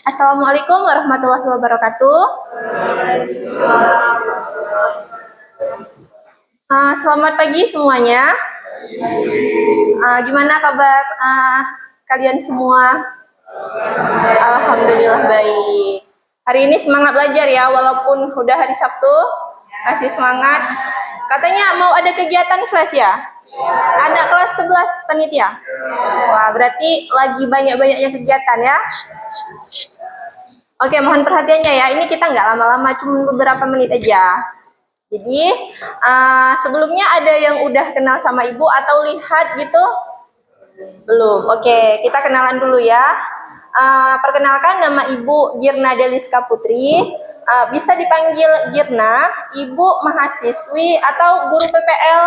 Assalamualaikum warahmatullahi wabarakatuh. Selamat pagi semuanya. Gimana kabar kalian semua? Alhamdulillah baik. Hari ini semangat belajar ya, walaupun udah hari Sabtu. Masih semangat. Katanya mau ada kegiatan kelas ya? Anak kelas 11 panitia. Wah, berarti lagi banyak-banyaknya kegiatan ya. Oke, mohon perhatiannya ya. Ini kita nggak lama-lama, cuma beberapa menit aja. Jadi, sebelumnya ada yang udah kenal sama ibu atau lihat gitu? Belum. Oke, kita kenalan dulu ya. Perkenalkan, nama ibu Girna Deliska Putri. Bisa dipanggil Girna, ibu mahasiswi atau guru PPL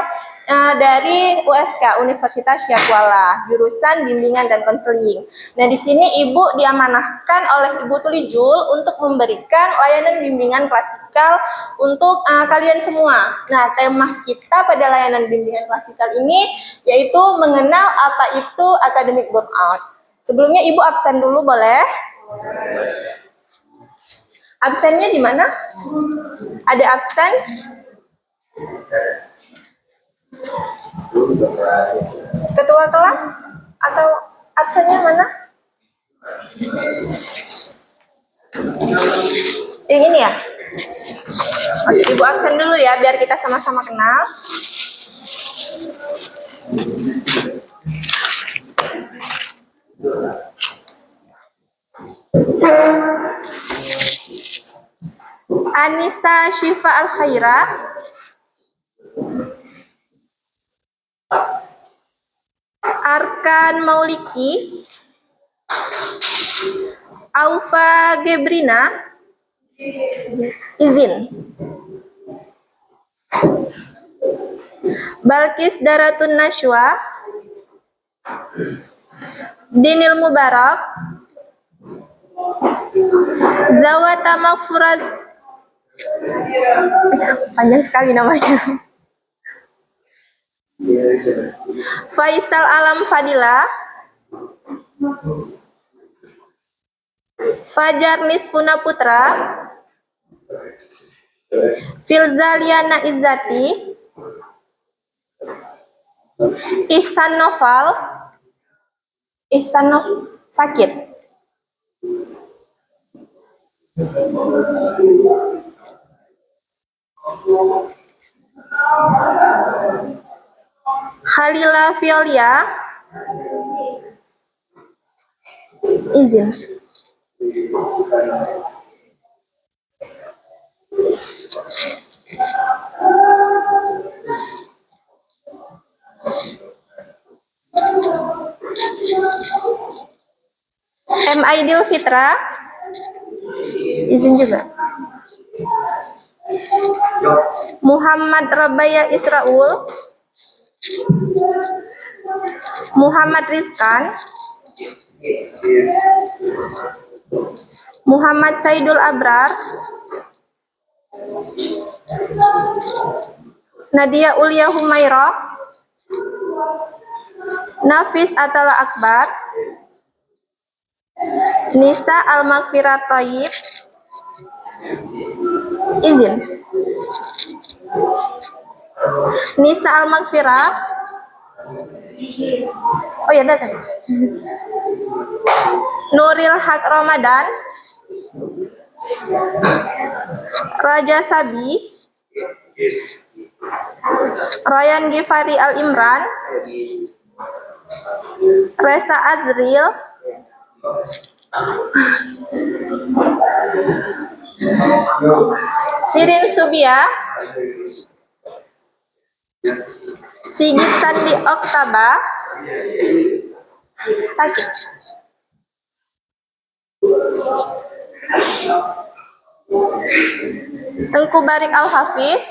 dari USK Universitas Syakuala, jurusan bimbingan dan konseling. Nah, di sini ibu diamanahkan oleh Ibu Tulijul untuk memberikan layanan bimbingan klasikal untuk kalian semua. Nah, tema kita pada layanan bimbingan klasikal ini yaitu mengenal apa itu academic burnout. Sebelumnya ibu absen dulu boleh? Absennya di mana? Ada absen? Ketua kelas atau absennya mana? Yang ini ya? Oke, ibu absen dulu ya biar kita sama-sama kenal. Anissa Syifa Al-Khaira. Arkan Mauliki. Aufa Gebrina. Izin. Balkis Daratun Nashwa. Dinil Mubarak. Zawata Maghfurat. Panjang sekali namanya. Faisal Alam Fadila. Fajar Nisfuna Putra. Filzaliana Izzati. Ihsan Noval. Sakit. Khalila Violia. Izin. M. Aidil Fitra. Izin juga. Muhammad Rabaya Israul. Muhammad Rizkan. Muhammad Saidul Abrar. Nadia Ulia Humairah. Nafis Atala Akbar. Nisa Al-Maghfirah Thayyib. Izin. Nisa Al-Maghfirah. Oh ya, datang. Nuril Haq Ramadan. Raja Sabi. Ryan Gifari Al-Imran. Reza Azril. Sirin Subia. Sigit Sandi Oktaba. Sakit. Tengku Barik Al-Hafiz.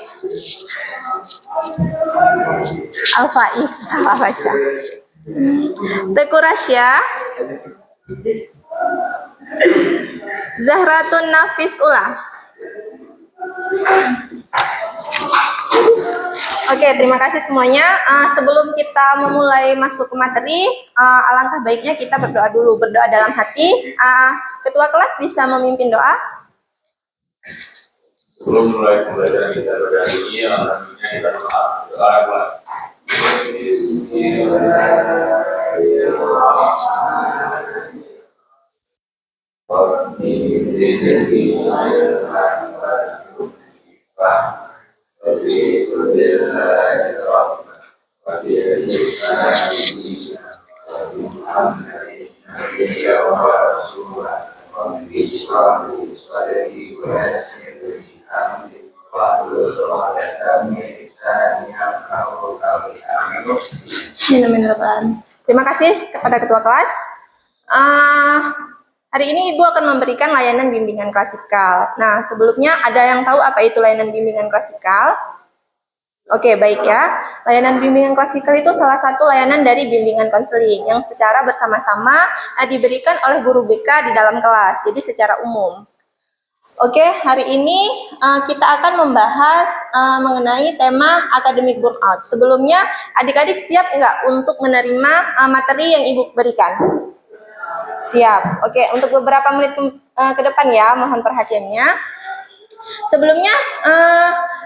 Al-Faiz, salah baca. Teku Rasya. Zahratun Nafis Ulah. Oke, terima kasih semuanya. Sebelum kita memulai masuk ke materi, alangkah baiknya kita berdoa dulu, berdoa dalam hati. Ketua kelas bisa memimpin doa. Sebelum mulai pembelajaran kita pada hari ini, alhamdulillah kita doa. Terima kasih kepada ketua kelas. Hari ini Ibu akan memberikan layanan bimbingan klasikal. Nah, sebelumnya ada yang tahu apa itu layanan bimbingan klasikal? Oke, baik ya. Layanan bimbingan klasikal itu salah satu layanan dari bimbingan konseling yang secara bersama-sama diberikan oleh guru BK di dalam kelas, jadi secara umum. Oke, hari ini kita akan membahas mengenai tema academic burnout. Sebelumnya, adik-adik siap nggak untuk menerima materi yang Ibu berikan? Siap. Oke, untuk beberapa menit ke depan ya, mohon perhatiannya. Sebelumnya,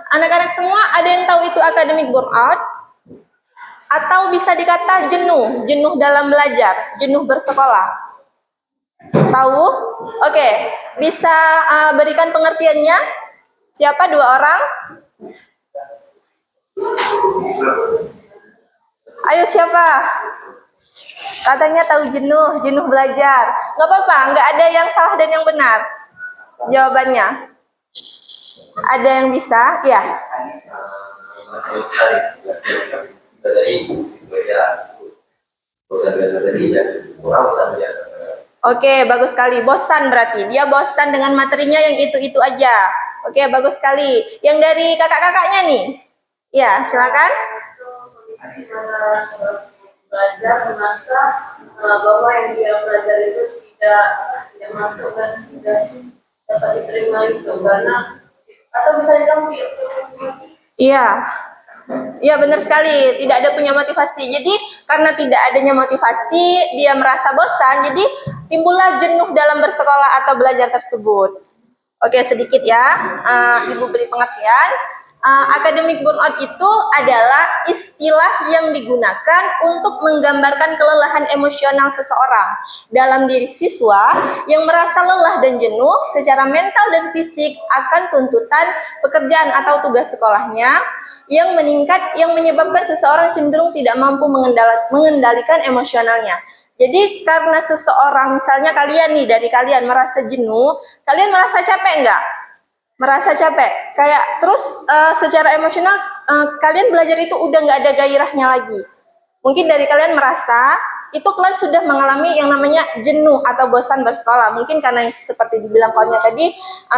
anak-anak semua ada yang tahu itu academic burnout? Atau bisa dikata jenuh, jenuh dalam belajar, jenuh bersekolah? Tahu? Oke, bisa berikan pengertiannya? Siapa dua orang? Ayo siapa? Katanya tahu jenuh, jenuh belajar. Nggak apa-apa, nggak ada yang salah dan yang benar. Jawabannya. Ada yang bisa? Ya. Oke, bagus sekali. Bosan berarti. Dia bosan dengan materinya yang itu-itu aja. Oke, bagus sekali. Yang dari kakak-kakaknya nih? Ya, silakan. Belajar merasa bahwa yang dia belajar itu tidak masuk dan tidak dapat diterima itu karena atau bisa dibilang tidak motivasi. Iya. Iya benar sekali, tidak ada punya motivasi. Jadi karena tidak adanya motivasi, dia merasa bosan, jadi timbullah jenuh dalam bersekolah atau belajar tersebut. Oke, sedikit ya, Ibu beri pengertian. Academic burnout itu adalah istilah yang digunakan untuk menggambarkan kelelahan emosional seseorang dalam diri siswa yang merasa lelah dan jenuh secara mental dan fisik akan tuntutan pekerjaan atau tugas sekolahnya yang meningkat yang menyebabkan seseorang cenderung tidak mampu mengendalikan emosionalnya. Jadi karena seseorang, misalnya kalian nih, dari kalian merasa jenuh, kalian merasa capek enggak? Merasa capek, kayak terus secara emosional kalian belajar itu udah nggak ada gairahnya lagi. Mungkin dari kalian merasa itu kalian sudah mengalami yang namanya jenuh atau bosan bersekolah. Mungkin karena seperti dibilang kawannya tadi,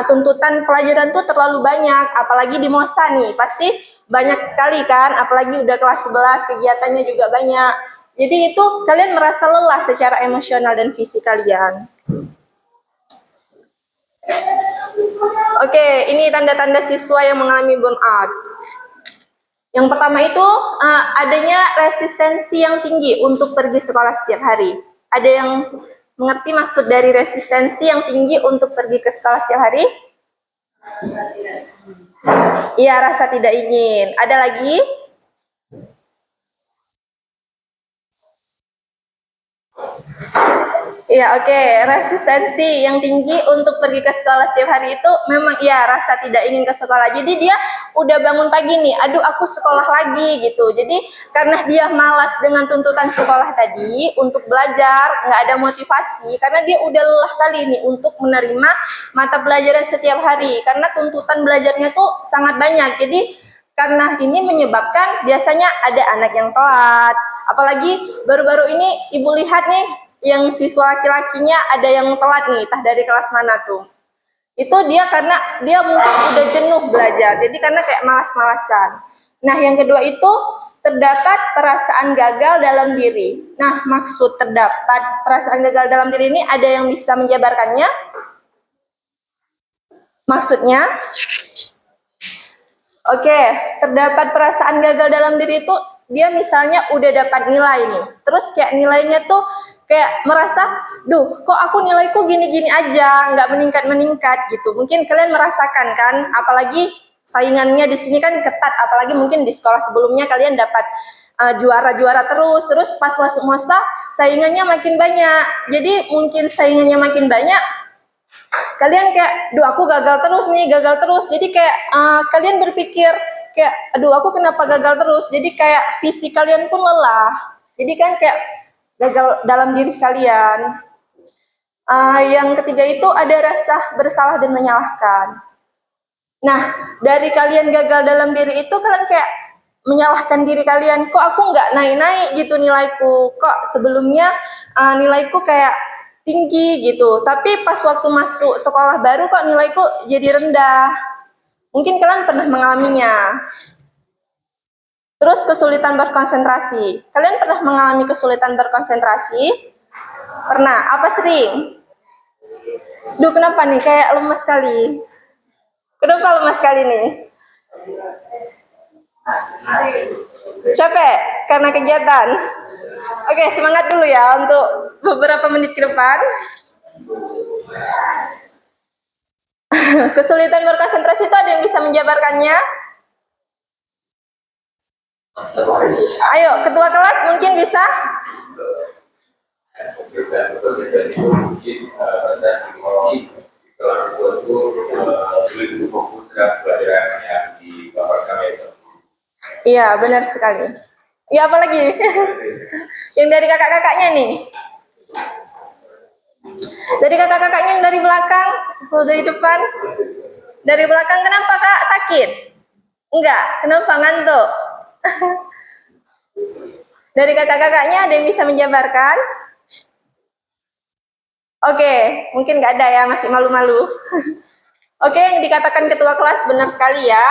tuntutan pelajaran tuh terlalu banyak, apalagi di MOSA nih, pasti banyak sekali kan, apalagi udah kelas 11, kegiatannya juga banyak. Jadi itu kalian merasa lelah secara emosional dan fisik kalian. Oke, ini tanda-tanda siswa yang mengalami burnout. Yang pertama itu adanya resistensi yang tinggi untuk pergi sekolah setiap hari. Ada yang mengerti maksud dari resistensi yang tinggi untuk pergi ke sekolah setiap hari? Iya, rasa tidak ingin. Ada lagi? Iya, oke. Resistensi yang tinggi untuk pergi ke sekolah setiap hari itu memang ya rasa tidak ingin ke sekolah. Jadi dia udah bangun pagi nih, aduh aku sekolah lagi gitu. Jadi karena dia malas dengan tuntutan sekolah tadi untuk belajar, nggak ada motivasi karena dia udah lelah kali nih untuk menerima mata pelajaran setiap hari karena tuntutan belajarnya tuh sangat banyak. Jadi karena ini menyebabkan biasanya ada anak yang telat. Apalagi baru-baru ini Ibu lihat nih, yang siswa laki-lakinya ada yang telat nih, entah dari kelas mana tuh. Itu dia karena dia mungkin udah jenuh belajar, jadi karena kayak malas-malasan. Nah, yang kedua itu terdapat perasaan gagal dalam diri. Nah, maksud terdapat perasaan gagal dalam diri ini ada yang bisa menjabarkannya? Maksudnya? Oke, terdapat perasaan gagal dalam diri itu dia misalnya udah dapat nilai nih, terus kayak nilainya tuh kayak merasa, duh kok aku nilaiku gini-gini aja, nggak meningkat-meningkat gitu. Mungkin kalian merasakan kan, apalagi saingannya di sini kan ketat, apalagi mungkin di sekolah sebelumnya kalian dapat juara-juara terus pas masuk masa saingannya makin banyak. Jadi mungkin saingannya makin banyak, kalian kayak, duh aku gagal terus nih, gagal terus. Jadi kayak kalian berpikir kayak, aduh aku kenapa gagal terus. Jadi kayak visi kalian pun lelah. Jadi kan kayak gagal dalam diri kalian. Yang ketiga itu ada rasa bersalah dan menyalahkan. Nah, dari kalian gagal dalam diri itu kalian kayak menyalahkan diri kalian, kok aku nggak naik-naik gitu nilaiku, kok sebelumnya nilaiku kayak tinggi gitu, tapi pas waktu masuk sekolah baru kok nilaiku jadi rendah. Mungkin kalian pernah mengalaminya. Terus kesulitan berkonsentrasi. Kalian pernah mengalami kesulitan berkonsentrasi? Pernah? Apa sering? Duh kenapa nih kayak lemas sekali? Kenapa lemas sekali nih? Capek karena kegiatan. Oke, semangat dulu ya untuk beberapa menit ke depan. Kesulitan berkonsentrasi itu ada yang bisa menjabarkannya? Ayo, ketua kelas mungkin bisa? Iya, benar sekali. Iya, apalagi? Yang dari kakak-kakaknya nih. Dari kakak-kakaknya yang dari belakang, dari depan. Dari belakang kenapa kak? Sakit? Enggak, kenapa ngantuk? Dari kakak-kakaknya ada yang bisa menjabarkan? Oke, mungkin nggak ada ya, masih malu-malu. Oke, yang dikatakan ketua kelas benar sekali ya.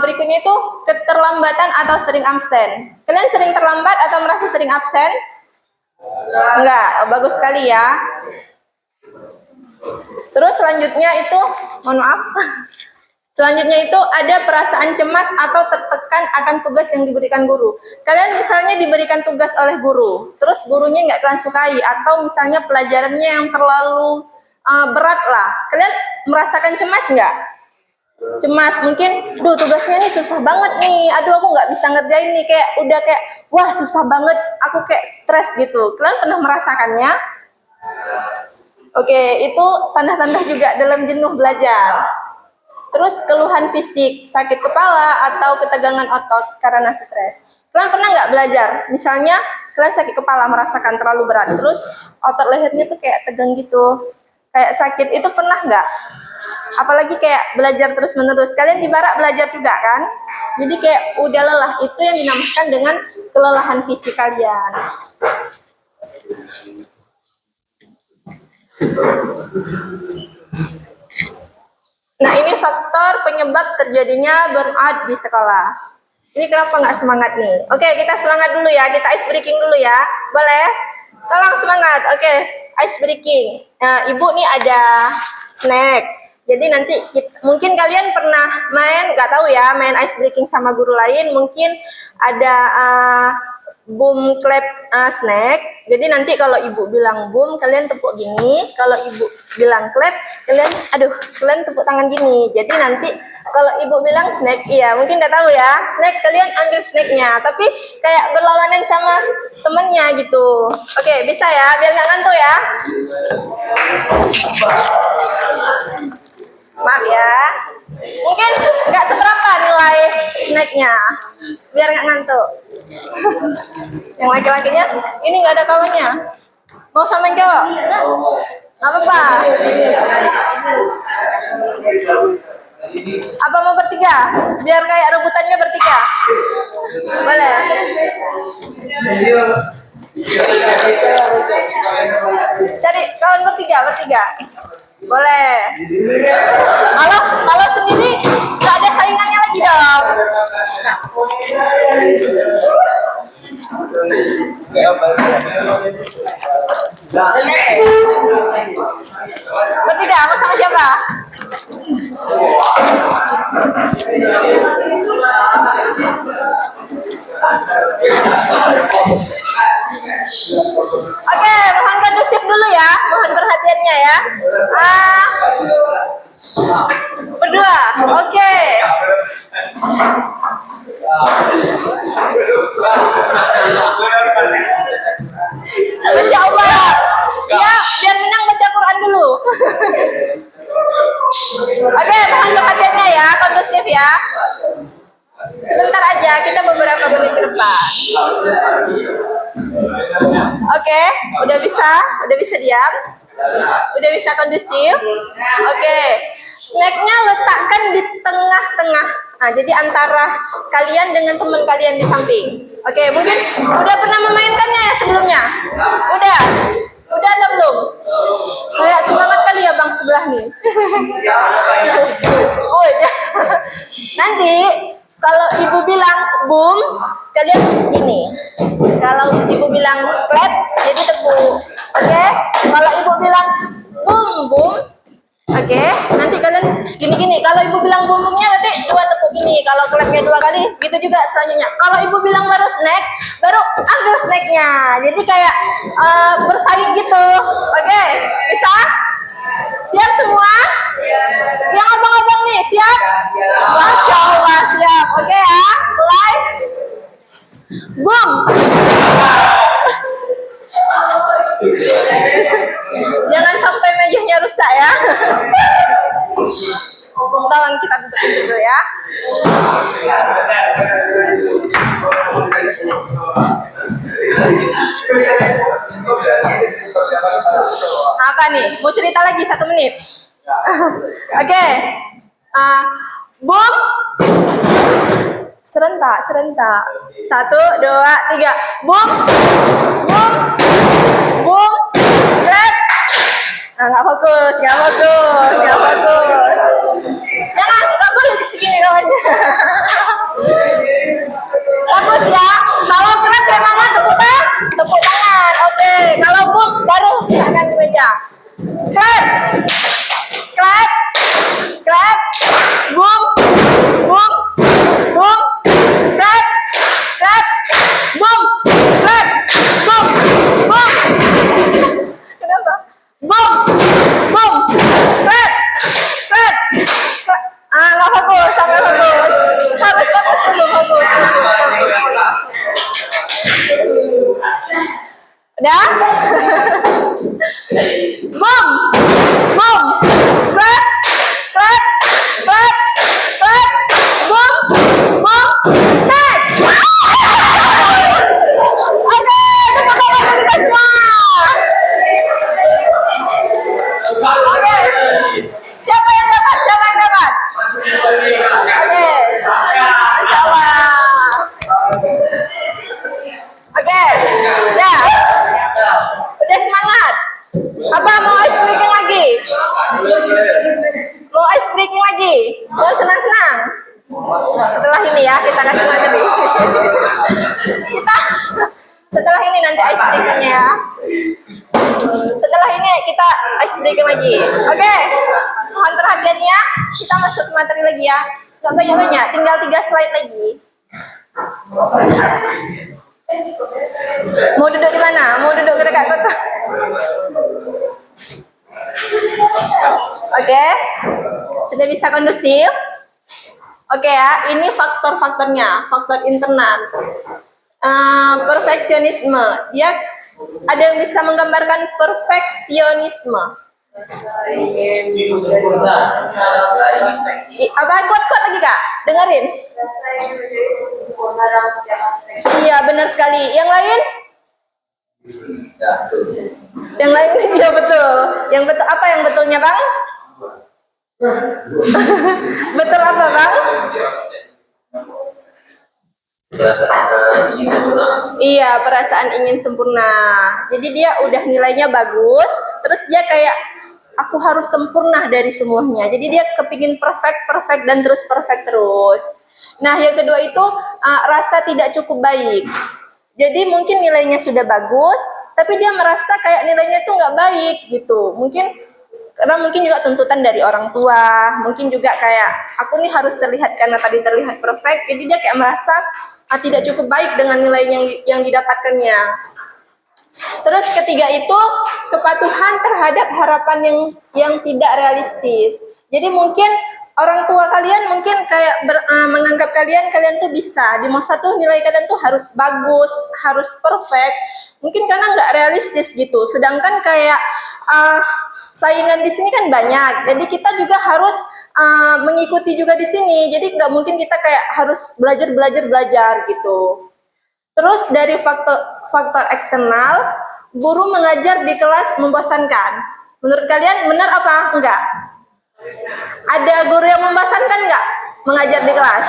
Berikutnya itu keterlambatan atau sering absen. Kalian sering terlambat atau merasa sering absen? Enggak, bagus sekali ya. Terus selanjutnya itu, mohon maaf. Selanjutnya itu ada perasaan cemas atau tertekan akan tugas yang diberikan guru. Kalian misalnya diberikan tugas oleh guru, terus gurunya nggak kalian sukai, atau misalnya pelajarannya yang terlalu berat lah. Kalian merasakan cemas nggak? Cemas, mungkin, duh tugasnya nih susah banget nih, aduh aku nggak bisa ngerjain nih, kayak udah kayak, wah susah banget, aku kayak stres gitu. Kalian pernah merasakannya? Oke, itu tanda-tanda juga dalam jenuh belajar. Terus keluhan fisik, sakit kepala atau ketegangan otot karena stres. Kalian pernah nggak belajar? Misalnya kalian sakit kepala, merasakan terlalu berat, terus otot lehernya tuh kayak tegang gitu, kayak sakit, itu pernah nggak? Apalagi kayak belajar terus menerus. Kalian di barak belajar juga kan? Jadi kayak udah lelah, itu yang dinamakan dengan kelelahan fisik kalian. Nah ini faktor penyebab terjadinya burnout di sekolah. Ini kenapa nggak semangat nih? Oke, kita semangat dulu ya, kita ice breaking dulu ya. Boleh? Tolong semangat. Oke, ice breaking. Nah, Ibu nih ada snack. Jadi nanti mungkin kalian pernah main, nggak tahu ya, main ice breaking sama guru lain. Mungkin ada boom clap snack. Jadi nanti kalau ibu bilang boom, kalian tepuk gini. Kalau ibu bilang clap, kalian tepuk tangan gini. Jadi nanti kalau ibu bilang snack, iya mungkin udah tahu ya. Snack, kalian ambil snacknya, tapi kayak berlawanan sama temennya gitu. Oke, bisa ya, biar nggak ngantuk ya. Maaf ya. Mungkin nggak seberapa nilai snacknya, biar nggak ngantuk. Yang laki-lakinya ini nggak ada kawannya, mau sama yang cowok? Nggak apa-apa. Apa mau bertiga? Biar kayak rebutannya bertiga. Boleh. Cari kawan bertiga. Boleh. Kalau sendiri nggak ada saingannya lagi dong. Bertiga, mau sama siapa? Oke, mohon kondusif dulu ya, mohon perhatiannya ya. Berdua, oke. Masya Allah. Ya, biar menang baca Quran dulu. Oke, mohon perhatiannya ya, kondusif ya. Sebentar aja, kita beberapa menit ke depan. Oke, udah bisa diam, udah bisa kondusif. Oke, snacknya letakkan di tengah-tengah. Nah, jadi antara kalian dengan teman kalian di samping. Oke, mungkin udah pernah memainkannya ya sebelumnya? Udah atau belum? Kayak semangat kali ya bang sebelah nih. Oh ya. Nanti kalau ibu bilang boom, kalian gini. Kalau ibu bilang clap, jadi tepuk. Oke? Kalau ibu bilang boom boom, oke? Nanti kalian gini-gini. Kalau ibu bilang boom-boomnya nanti 2 tepuk gini. Kalau clapnya 2 kali, gitu juga selanjutnya. Kalau ibu bilang baru snack, baru ambil snacknya. Jadi kayak bersaing gitu. Oke? Bisa? Siap semua? Yang abang-abang nih, siap? Masya Allah, siap. Oke ya, mulai. Boom. Jangan sampai mejanya rusak ya. Tolong kita tutupin dulu ya. Apa nih? Mau cerita lagi 1 menit? Oke. Boom. Serentak. 1, 2, 3. Boom. Boom. Boom. Clap. Nggak fokus. Jangan, nggak boleh di sini kawannya. Fokus ya. Kalau clap kayak mana? Tepuk tangan. Oke. Kalau boom baru letakkan di meja. Clap. Boom. Boom. Clap. Boom. Clap. Boom. Kenapa? Boom. Clap. Nggak fokus, sampai fokus. Harus fokus dulu, fokus. Udah? Boom. Clap. Boom. Snack. Oke, tepuk tangan untuk kita semua. Oke. Siapa yang dapat? Oke. Masya Allah. Oke. Udah semangat. Apa mau ice breaking lagi? Mau senang-senang? Setelah ini ya kita kasih materi. Setelah ini nanti ice breakingnya ya. Setelah ini kita ice breaking lagi. Oke. Mohon perhatiannya. Kita masuk materi lagi ya. Gak banyak-banyak. Tinggal 3 slide lagi. Mau duduk di mana? Mau duduk dekat kotak? Oke. Sudah bisa kondusif? Oke ya, ini faktor-faktornya, faktor internal. Perfeksionisme. Dia ada yang bisa menggambarkan perfeksionisme. Apa kuat-kuat lagi Kak? Dengerin. Iya benar sekali. Yang lain? Iya betul. Yang betul apa yang betulnya Bang? Betul apa Bang? Iya, perasaan ingin sempurna. Jadi dia udah nilainya bagus, terus dia kayak aku harus sempurna dari semuanya. Jadi dia kepingin perfect dan terus perfect terus. Nah, yang kedua itu rasa tidak cukup baik. Jadi mungkin nilainya sudah bagus, tapi dia merasa kayak nilainya tuh nggak baik gitu. Mungkin Karena mungkin juga tuntutan dari orang tua, mungkin juga kayak aku nih harus terlihat karena tadi terlihat perfect, jadi dia kayak merasa tidak cukup baik dengan nilai yang didapatkannya. Terus ketiga itu kepatuhan terhadap harapan yang tidak realistis. Jadi mungkin orang tua kalian mungkin kayak menganggap kalian tuh bisa di masa tuh nilai kalian tuh harus bagus, harus perfect. Mungkin karena nggak realistis gitu. Sedangkan kayak saingan di sini kan banyak. Jadi kita juga harus mengikuti juga di sini. Jadi nggak mungkin kita kayak harus belajar gitu. Terus dari faktor eksternal, guru mengajar di kelas membosankan. Menurut kalian benar apa enggak? Ada guru yang membosankan enggak mengajar di kelas?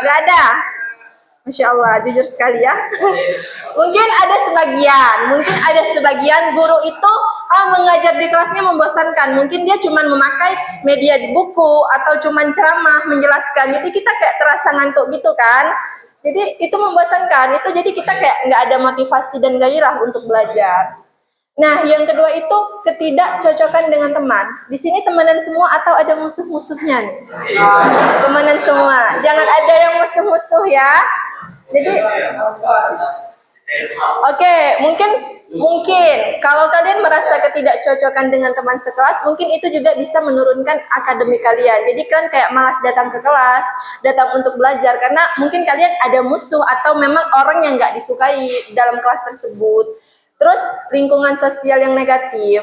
Enggak ada. Masya Allah, jujur sekali ya. Mungkin ada sebagian guru itu mengajar di kelasnya membosankan. Mungkin dia cuma memakai media di buku atau cuma ceramah menjelaskan. Jadi kita kayak terasa ngantuk gitu kan. Jadi itu membosankan. Itu jadi kita kayak nggak ada motivasi dan gairah untuk belajar. Nah, yang kedua itu ketidakcocokan dengan teman. Di sini temenan semua atau ada musuh-musuhnya nih? Temenan semua. Jangan ada yang musuh-musuh ya. Jadi oke, mungkin kalau kalian merasa ketidakcocokan dengan teman sekelas, mungkin itu juga bisa menurunkan akademik kalian. Jadi kalian kayak malas datang ke kelas, datang untuk belajar karena mungkin kalian ada musuh atau memang orang yang nggak disukai dalam kelas tersebut. Terus lingkungan sosial yang negatif.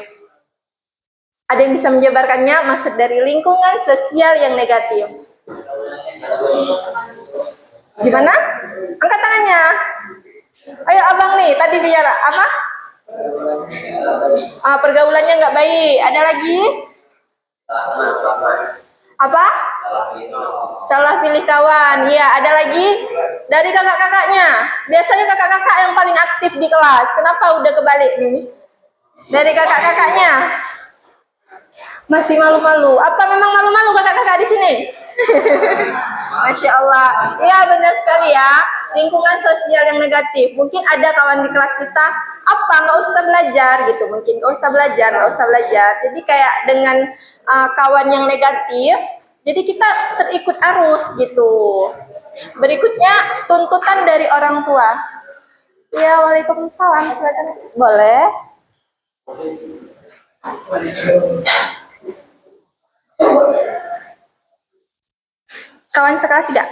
Ada yang bisa menjabarkannya? Maksud dari lingkungan sosial yang negatif. Gimana? Angkat tangannya. Ayo abang nih, tadi bicara apa? Pergaulannya nggak baik. Ada lagi? Apa? Salah pilih kawan. Ya, ada lagi? Dari kakak-kakaknya. Biasanya kakak-kakak yang paling aktif di kelas. Kenapa udah kebalik nih? Dari kakak-kakaknya. Masih malu-malu. Apa memang malu-malu kakak-kakak di sini? Masya Allah. Ya benar sekali ya. Lingkungan sosial yang negatif. Mungkin ada kawan di kelas kita, nggak usah belajar gitu. Mungkin nggak usah belajar. Jadi kayak dengan kawan yang negatif, jadi kita terikut arus gitu. Berikutnya tuntutan dari orang tua. Ya, waalaikumsalam. Silakan. Boleh. Kawan sekelas juga?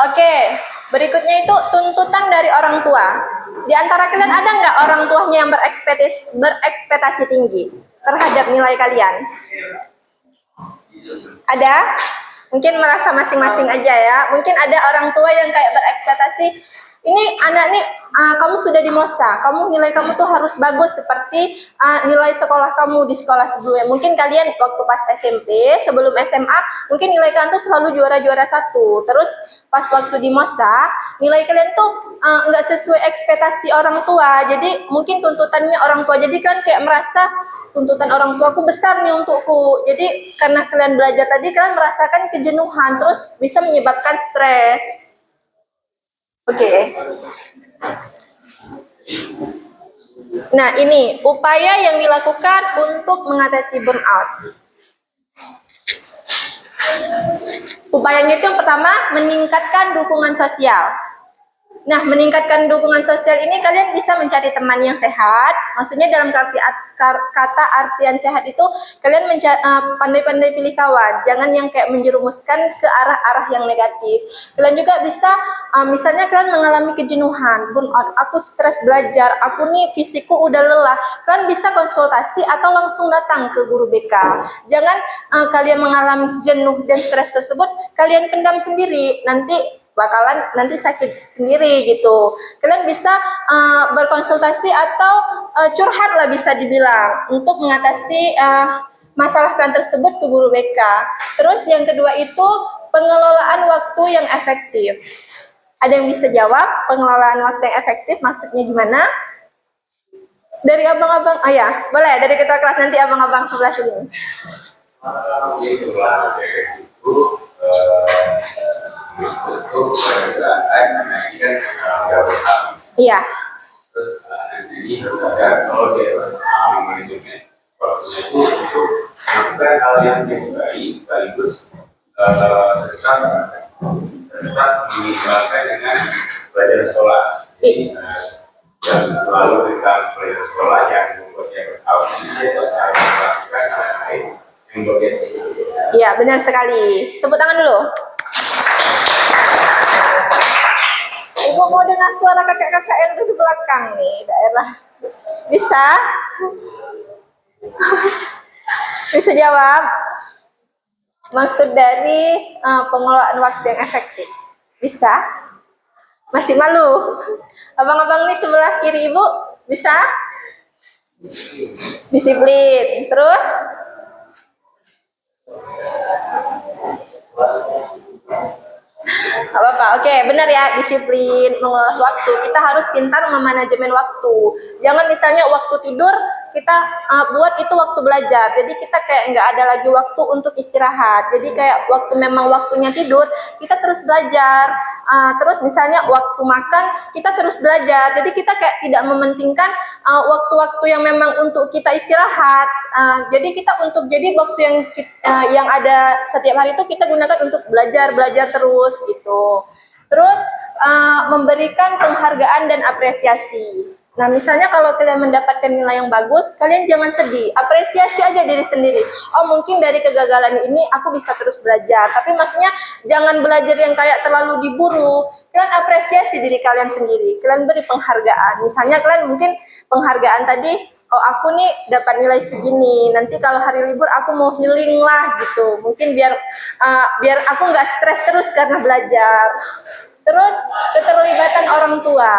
Oke, berikutnya itu tuntutan dari orang tua. Di antara kalian ada nggak orang tuanya yang berekspektasi tinggi terhadap nilai kalian? Ada? Mungkin merasa masing-masing aja ya. Mungkin ada orang tua yang kayak berekspektasi, ini anak nih, kamu sudah di MOSA, nilai kamu tuh harus bagus seperti nilai sekolah kamu di sekolah sebelumnya. Mungkin kalian waktu pas SMP, sebelum SMA, mungkin nilai kalian tuh selalu juara-juara satu. Terus pas waktu di MOSA, nilai kalian tuh nggak sesuai ekspektasi orang tua. Jadi mungkin tuntutannya orang tua. Jadi kan kayak merasa tuntutan orang tuaku besar nih untukku. Jadi karena kalian belajar tadi, kalian merasakan kejenuhan, terus bisa menyebabkan stres. Oke. Nah, ini upaya yang dilakukan untuk mengatasi burnout. Upayanya itu yang pertama, meningkatkan dukungan sosial. Nah, meningkatkan dukungan sosial ini kalian bisa mencari teman yang sehat. Maksudnya dalam kata artian sehat itu kalian pandai-pandai pilih kawan. Jangan yang kayak menjerumuskan ke arah-arah yang negatif. Kalian juga bisa, misalnya kalian mengalami kejenuhan, burnout, aku stres belajar, aku nih fisikku udah lelah. Kalian bisa konsultasi atau langsung datang ke guru BK. Jangan kalian mengalami jenuh dan stres tersebut, kalian pendam sendiri. Nanti sakit sendiri gitu. Kalian bisa berkonsultasi atau curhat lah bisa dibilang untuk mengatasi masalah kalian tersebut ke guru BK. Terus yang kedua itu pengelolaan waktu yang efektif. Ada yang bisa jawab pengelolaan waktu yang efektif maksudnya gimana? Dari abang-abang, oh ya, boleh dari ketua kelas, nanti abang-abang sebelah sini. Jadi setelah itu itu pada saat karena ini kan nggak berhabis. Iya, Terus nanti harus ada kalau dia harus manajemen waktunya itu untuk melakukan hal yang dia sukai sekaligus tetap mengimbangkan dengan belajar sekolah. Jadi yang selalu tentang belajar sekolah yang membuat dia bertahu, dia harus melakukan hal lain yang membuat dia iya benar sekali. Tepuk tangan dulu. Ibu mau dengar suara kakak-kakak yang ada di belakang nih, daerah. Bisa? Bisa jawab? Maksud dari pengelolaan waktu yang efektif. Bisa? Masih malu? Abang-abang nih sebelah kiri ibu, bisa? Disiplin. Terus? Gak apa-apa, oke, benar ya, disiplin, mengelola waktu. Kita harus pintar memanajemen waktu. Jangan misalnya waktu tidur, kita buat itu waktu belajar. Jadi kita kayak nggak ada lagi waktu untuk istirahat. Jadi kayak waktu memang waktunya tidur, kita terus belajar. Terus misalnya waktu makan, kita terus belajar. Jadi kita kayak tidak mementingkan waktu-waktu yang memang untuk kita istirahat. Jadi kita jadi waktu yang ada setiap hari itu kita gunakan untuk belajar terus gitu. Terus memberikan penghargaan dan apresiasi. Nah, misalnya kalau kalian mendapatkan nilai yang bagus, kalian jangan sedih, apresiasi aja diri sendiri. Oh, mungkin dari kegagalan ini aku bisa terus belajar. Tapi maksudnya jangan belajar yang kayak terlalu diburu. Kalian apresiasi diri kalian sendiri. Kalian beri penghargaan. Misalnya kalian mungkin penghargaan tadi, oh aku nih dapat nilai segini, nanti kalau hari libur aku mau healing lah gitu, mungkin biar aku nggak stres terus karena belajar. Terus keterlibatan orang tua.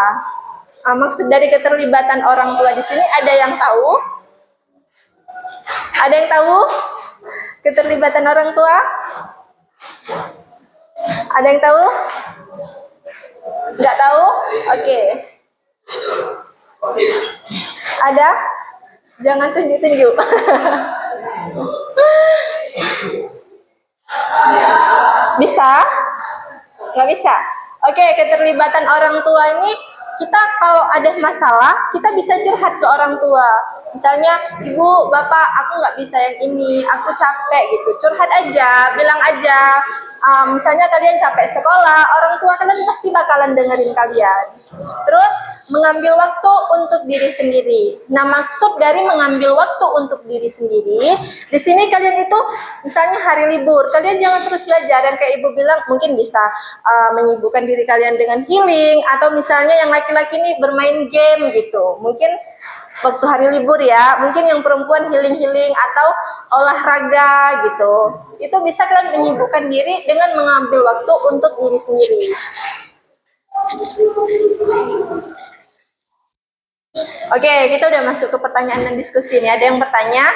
Maksud dari keterlibatan orang tua di sini ada yang tahu? Ada yang tahu keterlibatan orang tua? Ada yang tahu? Nggak tahu? Oke. Ada? Jangan tunjuk-tunjuk. Bisa? Nggak bisa? Oke, keterlibatan orang tua ini, kita kalau ada masalah, kita bisa curhat ke orang tua. Misalnya, ibu, bapak, aku nggak bisa yang ini, aku capek gitu. Curhat aja, bilang aja. Misalnya kalian capek sekolah, orang tua kalian pasti bakalan dengerin kalian. Terus, mengambil waktu untuk diri sendiri. Nah, maksud dari mengambil waktu untuk diri sendiri, di sini kalian itu, misalnya hari libur, kalian jangan terus belajar. Yang kayak ibu bilang, mungkin bisa menyibukkan diri kalian dengan healing, atau misalnya yang laki-laki nih bermain game gitu. Mungkin waktu hari libur ya, mungkin yang perempuan healing-healing atau olahraga gitu. Itu bisa kalian menyibukkan diri dengan mengambil waktu untuk diri sendiri. Oke, kita udah masuk ke pertanyaan dan diskusi nih. Ada yang bertanya?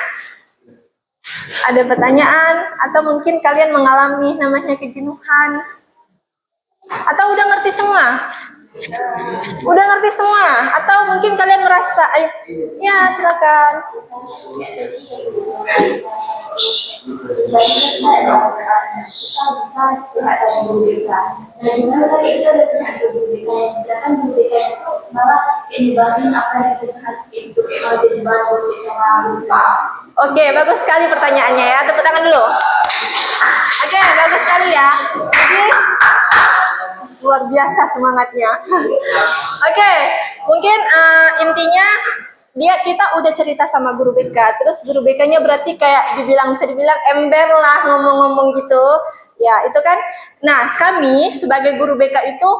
Ada pertanyaan? Atau mungkin kalian mengalami namanya kejenuhan? Atau udah ngerti semua? Udah ngerti semua? Atau mungkin kalian merasa, ya silakan. Oke, bagus sekali pertanyaannya ya. Tepuk tangan dulu. Oke, bagus sekali ya. Jadi luar biasa semangatnya. Oke, mungkin intinya kita udah cerita sama guru BK, terus guru BK-nya berarti kayak bisa dibilang ember lah ngomong-ngomong gitu. Ya, itu kan. Nah, kami sebagai guru BK itu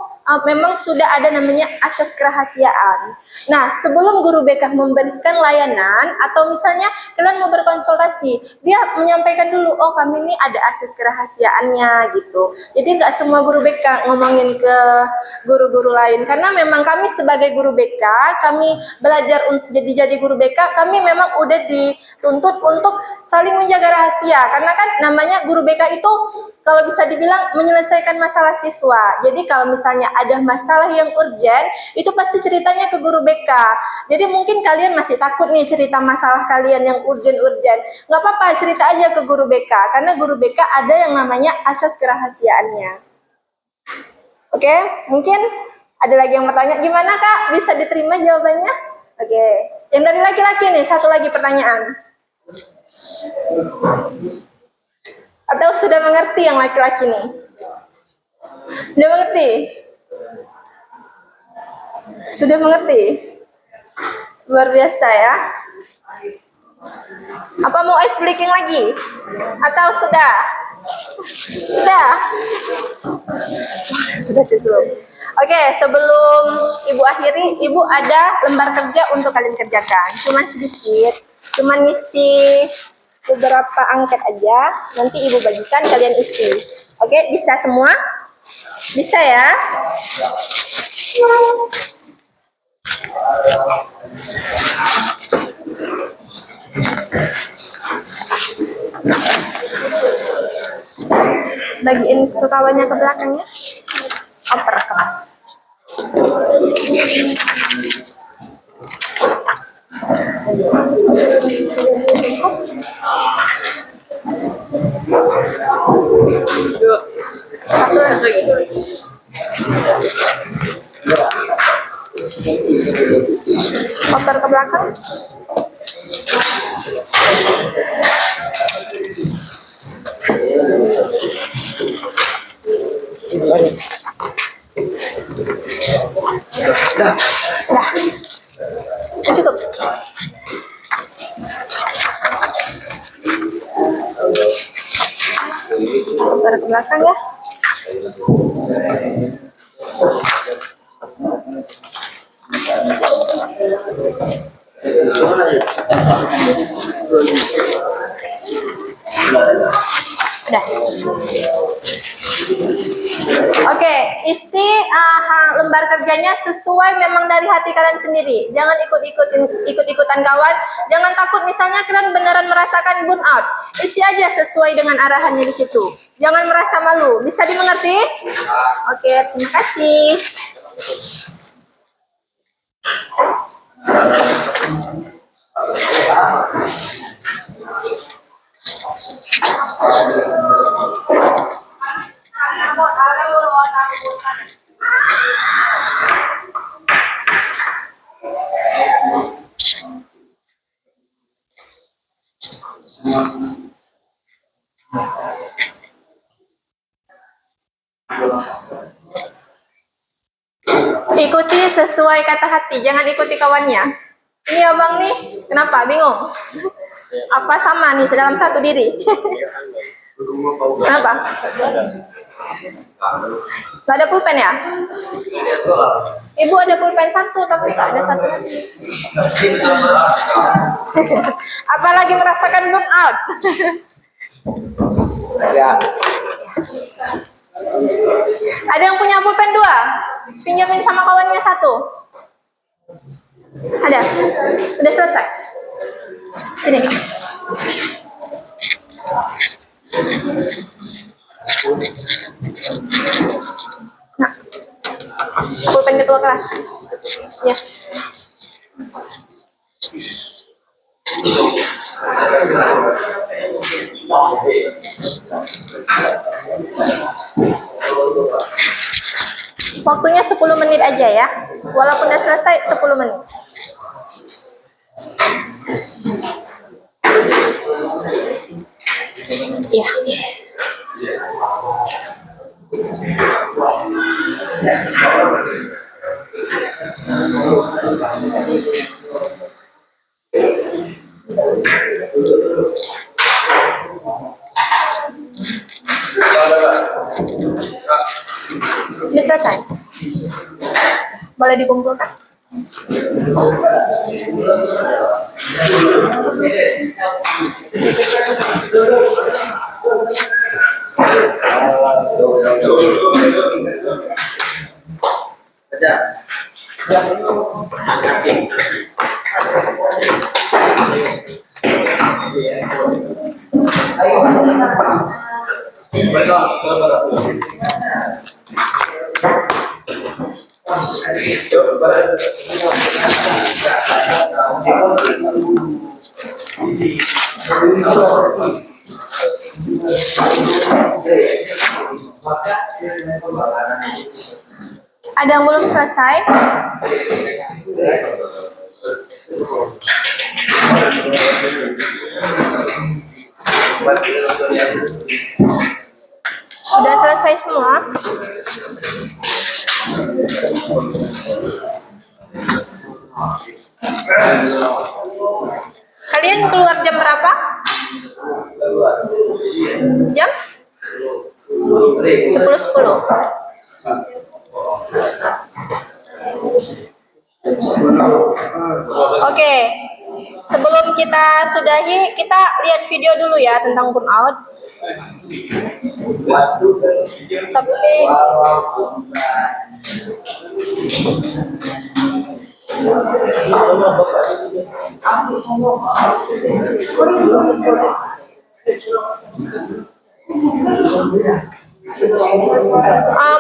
memang sudah ada namanya asas kerahasiaan. Nah, sebelum guru BK memberikan layanan atau misalnya kalian mau berkonsultasi, dia menyampaikan dulu, oh kami ini ada asas kerahasiaannya gitu. Jadi nggak semua guru BK ngomongin ke guru-guru lain, karena memang kami sebagai guru BK, kami belajar untuk jadi guru BK, kami memang udah dituntut untuk saling menjaga rahasia, karena kan namanya guru BK itu kalau bisa dibilang menyelesaikan masalah siswa. Jadi kalau misalnya ada masalah yang urgent, itu pasti ceritanya ke guru guru BK. Jadi mungkin kalian masih takut nih cerita masalah kalian yang urgen-urgen. Nggak apa-apa, cerita aja ke guru BK. Karena guru BK ada yang namanya asas kerahasiaannya. Oke, mungkin ada lagi yang bertanya, gimana Kak? Bisa diterima jawabannya? Oke, yang dari laki-laki nih, satu lagi pertanyaan. Atau sudah mengerti yang laki-laki nih? Sudah mengerti? Sudah mengerti? Luar biasa ya. Apa mau ice breaking lagi? Atau sudah? Sudah? Sudah cukup. Oke, sebelum Ibu akhiri, Ibu ada lembar kerja untuk kalian kerjakan. Cuman sedikit, cuman ngisi beberapa angket aja. Nanti Ibu bagikan, kalian isi. Oke, bisa semua? Bisa ya? Bagiin ke kawannya ke belakangnya. Oper ke. Satu lagi. Oper ke belakang. Dah. Cukup. Oper ke belakang ya. Udah. Oke, isi lembar kerjanya sesuai memang dari hati kalian sendiri. Jangan ikut-ikutan kawan. Jangan takut misalnya kalian beneran merasakan burnout. Isi aja sesuai dengan arahannya di situ. Jangan merasa malu. Bisa dimengerti? Oke, terima kasih. Ikuti sesuai kata hati, jangan ikuti kawannya. Ini abang nih, kenapa? Bingung? Apa sama nih, sedalam satu diri? Kenapa? Gak ada pulpen ya? Ibu ada pulpen satu, tapi gak ada satu lagi. Apalagi merasakan burnout. Ada yang punya pulpen 2? Pinjamin sama kawannya 1. Ada? Udah selesai? Sini. Nah, pulpen ketua kelas. Ya. Waktunya 10 menit aja ya. Walaupun udah selesai 10 menit. Iya. Udah selesai. Boleh dikumpulkan. Ada yang belum selesai? Sudah selesai semua? Kalian keluar jam berapa? Jam 10.10. Oke, sebelum kita sudahi, kita lihat video dulu ya tentang burnout. Tapi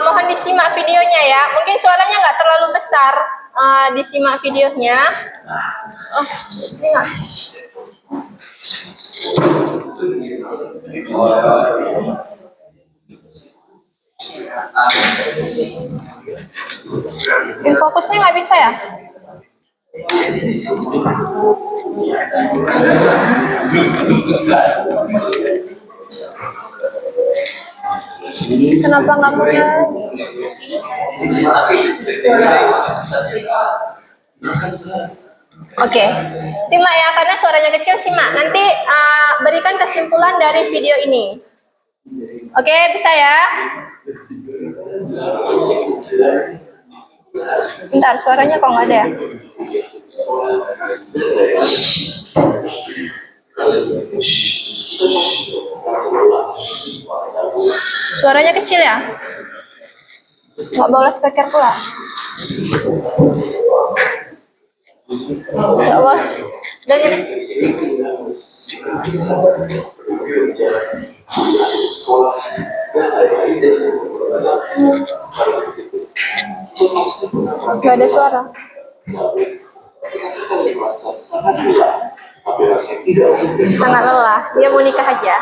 mohon disimak videonya ya. Mungkin suaranya nggak terlalu besar. Disimak videonya. Oh, ini nggak. Fokusnya nggak bisa ya? Kenapa nggak mau nyala? Oke, simak ya, karena suaranya kecil, simak. Nanti berikan kesimpulan dari video ini. Oke, bisa ya? Bentar, suaranya kok nggak ada ya? Suaranya kecil ya? Nggak bawa speaker pula? Nggak bawa. Dan nggak ada suara. Sangat lelah. Dia mau nikah aja.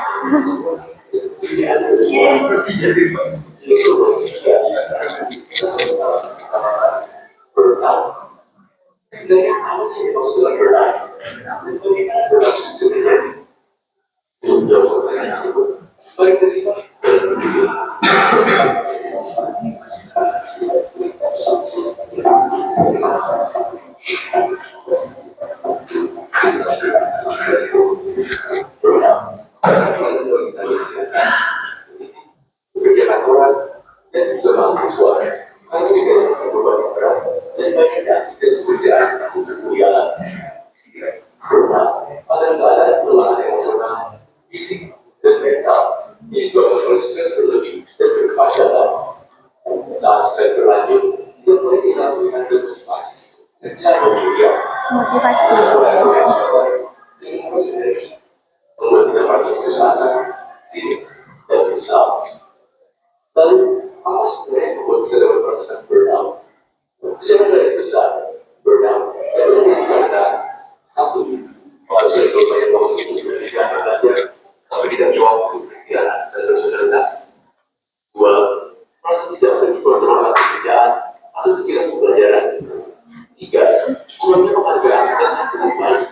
Motivasi. Lalu, apa sebenarnya yang membuat kita dapat merasakan burnout? Secara garis besar, burnout adalah karena satu, manusia itu banyak waktu untuk belajar, tapi tidak punya waktu untuk beristirahat dan bersosialisasi. Dua, merasa tidak memiliki kontrol atas pekerjaan atau kegiatan pembelajaran. Tiga, kurangnya penghargaan atas hasil yang baik.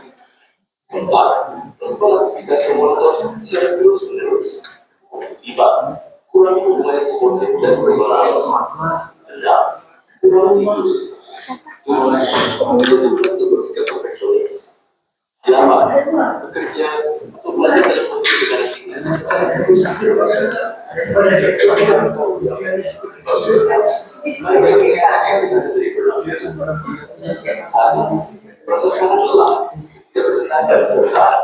Empat, melakukan aktivitas yang monoton secara terus-menerus. Lima, kurangnya hubungan yang sportif dan personal. Enam, kurangnya industri. Tujuh, bersikap perfeksionis. Delapan, bekerja atau belajar dalam pendidikan yang tinggi. Satu, proses sangat lelah, tidak bertenaga dan berusaha.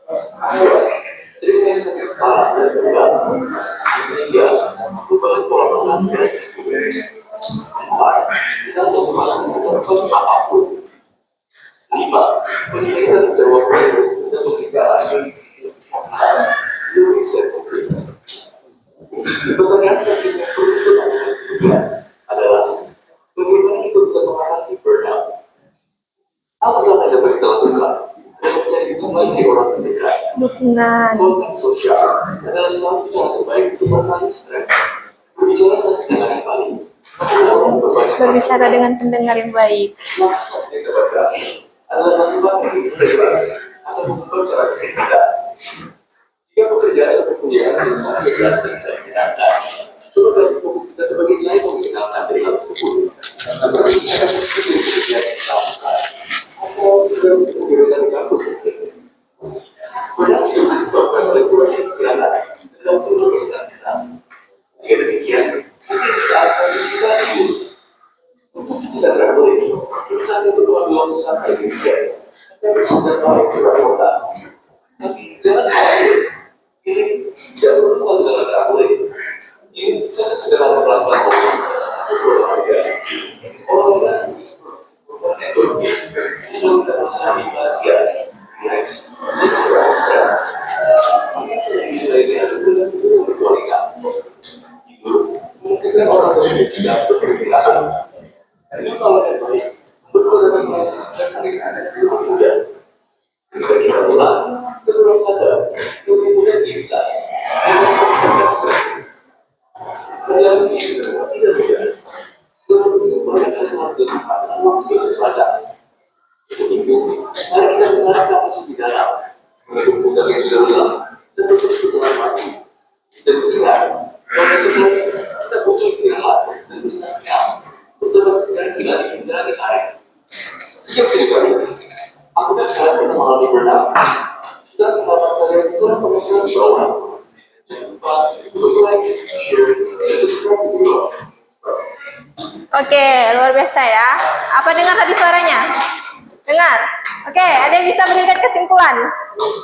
Dua, seringkali sakit kepala dan beban. Tiga, perubahan pola makan dan tidur. Empat, kita untuk melakukan apapun. Lima, penyelesaian menjawab virus dan pembicaraan. Enam, lebih sensitif. Pertanyaan yang perlu kita adalah bagaimana Dukungan. Kontak sosial adalah salah satu yang terbaik untuk mengatasi stres. Berbicara dengan yang baik, menggunakan berbagai Berbicara dengan pendengar yang baik. masa yang dapat berhasil adalah melakukan bebas atau mempercara cerita. Jika pekerjaan atau pekerjaan yang masih dalam tingkat Anda, coba saja fokus kita ke bagian lain mengenalkan dari hal tersebut. Agar meningkatkan pekerjaan yang dilakukan atau sudah menjadi kampus mungkin. Padahal juga disebabkan oleh kurangnya istirahat dalam tubuh kesehatan. Jika demikian, mungkin saat kita tidur untuk kita tidak boleh berusaha untuk mengambil waktu sampai demikian. Tapi sudah tahu tidak kota. Tapi jangan khawatir. Ini tidak berusaha dengan tidak boleh. Ini bisa sesederhana melakukan untuk olahraga. Olahraga merupakan ekonomi. Itu kita berusaha bahagia. Next, stres. Ini lainnya adalah berkualitas. Itu mungkin orang lain tidak berpikirkan. Ini kalau yang baik, berkualitas stres hari ada di kemudian. Jika kita ulang, kita sadar, lebih mudah bisa. Perjalanan ini tidak mudah. Dengan begitu banyak waktu dan waktu yang terbatas. Itu, mari kita mengarahkan masih di dalam, mendukung modal yang sudah lelah, dan terus berjalan maju. Dan ingat, bahwa sebenarnya kita butuh istirahat dan bersenang-senang untuk dapat segera kembali menjalani hari. Setiap cerita ini, aku dan kalian pernah mengalami burnout. Kita mengharap kalian kurang pemikiran di bawah. Jangan lupa untuk like, share, dan subscribe di bawah. Oke, luar biasa ya. Apa dengar tadi suaranya? Dengar? Oke, ada yang bisa berikan kesimpulan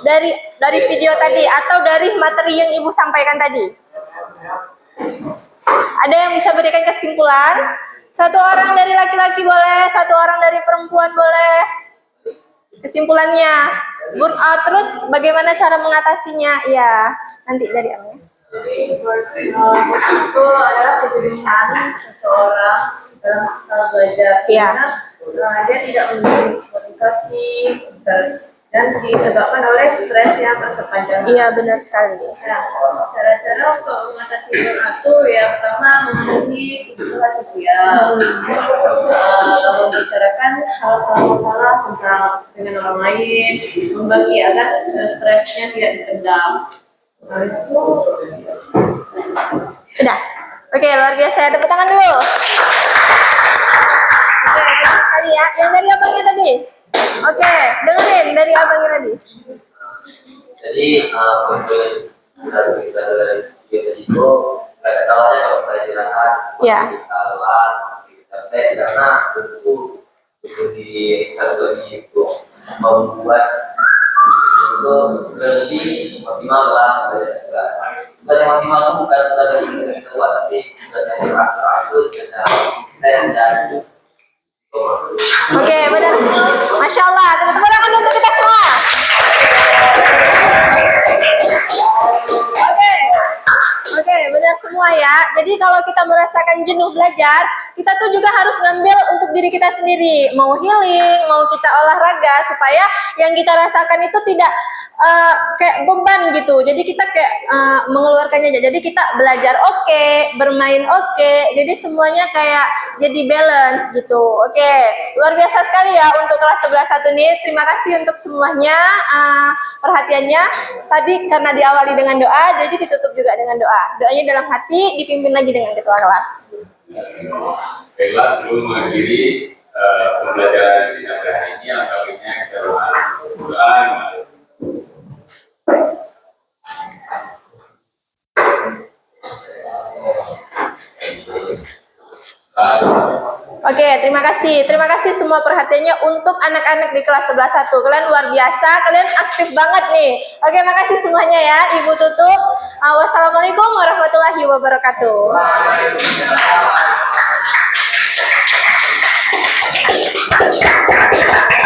dari video tadi atau dari materi yang Ibu sampaikan tadi? Ada yang bisa berikan kesimpulan? Satu orang dari laki-laki boleh, satu orang dari perempuan boleh. Kesimpulannya, burnout terus bagaimana cara mengatasinya? Ya, nanti dari Amnya. Jadi, itu adalah kejenuhan seseorang dalam hal belajar. Iya. Karena dia tidak memiliki motivasi dan disebabkan oleh stres yang berkepanjangan. Iya, benar sekali. Nah, cara-cara untuk mengatasi burnout itu ya pertama memenuhi kebutuhan sosial, membicarakan hal-hal masalah tentang dengan orang lain, membagi agar stresnya tidak dipendam. Nah, itu Sudah. Oke, luar biasa. Tepuk tangan dulu. Oke, bagus sekali ya. Yang dari abangnya tadi? Oke, dengerin dari abangnya tadi. Jadi poin-poin harus kita dari video tadi itu nggak ada salahnya kalau kita istirahat, Ya. kita lelah, kita capek karena itu di satu lagi itu membuat itu lebih maksimal lah. Tugas yang maksimal itu bukan tugas yang kita buat, tapi tugas yang terakhir dan Oke, benar. Masya Allah. Tepuk tangan untuk kita semua. Oke, benar semua ya. Jadi kalau kita merasakan jenuh belajar, kita tuh juga harus ngambil untuk diri kita sendiri. Mau healing, mau kita olahraga, supaya yang kita rasakan itu tidak kayak beban gitu. Jadi kita kayak mengeluarkannya aja. Jadi kita belajar oke, bermain oke. Jadi semuanya kayak jadi balance gitu. Oke, luar biasa sekali ya untuk kelas 11-1 nih. Terima kasih untuk semuanya perhatiannya. Tadi karena diawali dengan doa, jadi ditutup juga dengan doa. Doanya dalam hati, dipimpin lagi dengan ketua kelas. Baiklah, sebelum mengakhiri pembelajaran kita hari ini, alhamdulillah kita doa. Oke, terima kasih. Terima kasih semua perhatiannya untuk anak-anak di kelas 11-1. Kalian luar biasa, kalian aktif banget nih. Oke, makasih semuanya ya. Ibu tutup. Wassalamualaikum warahmatullahi wabarakatuh.